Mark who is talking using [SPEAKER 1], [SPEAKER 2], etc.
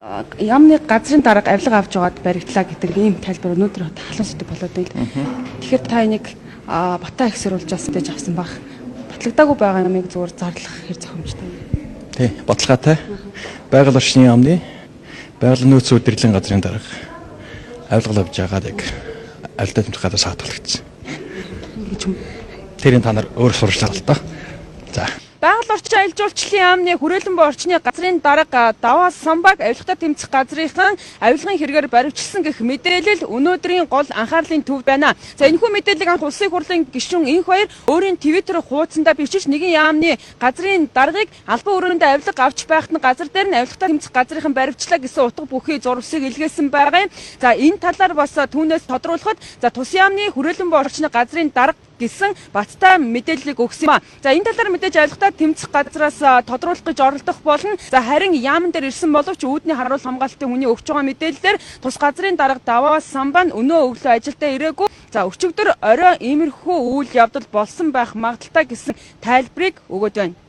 [SPEAKER 1] Яамны газрын дарга авилга авч яваад баригдлаа гэдэг ийм тайлбар өнөөдөр халуун сэдв болоод байна. Тэгэхээр та энийг батаа их сөрүүлж бас авсан баг. Батлагдаагүй байгаа юмыг зүгээр зарлах хэр зохимжтой.
[SPEAKER 2] Тий, баталгаатай. Байгаль орчны яамны байгалийн нөөц удирдлагын газрын дарга авилга авч яагаад яг аль дэмжих гадаа саатуулагдсан. Тэрийн та нар өөр сурчлаа л доо. За.
[SPEAKER 1] Байгаль орчин аялал жуулчлалын яамны хүрээлэн буй орчны газрын дарга Даваа Самбаг авилгатай тэмцэх газрынхан авилгын хэрэгээр баривчилсан гэх мэдээлэл өнөөдрийн гол анхаарлын төв байна. За энэхүү мэдээллийг анх улсын хурлын гишүүн энх баяр өөрийн твиттер хуудсандаа бичиж нэгэн яамны газрын даргыг албан өрөөндөө авилга авч байхад нь газар дээр нь авилгатай тэмцэх газрынхан баривчлаа гэсэн утга бүхий зурвсыг илгээсэн байгаа юм. За энэ талаар бас түүнээс тодруулахад тус яамны хүрээлэн буй орчны газрын дарга гэсэн баттай мэдээллийг өгсөн юм а. За энэ талаар мэдээж авилгатай тэмцэх газраас тодруулах гэж оролдох болно. За харин яамн дээр ирсэн боловч үүдний харуул хамгаалалтын хүний өгч байгаа мэдээлэлээр тус газрын дарга Даваа Самбаа өнөө өглөө ажилдаа ирээгүй. За өчигдөр орой иймэрхүү үйл явдал болсон байх магадaltaй гэсэн тайлбарыг өгöd байна.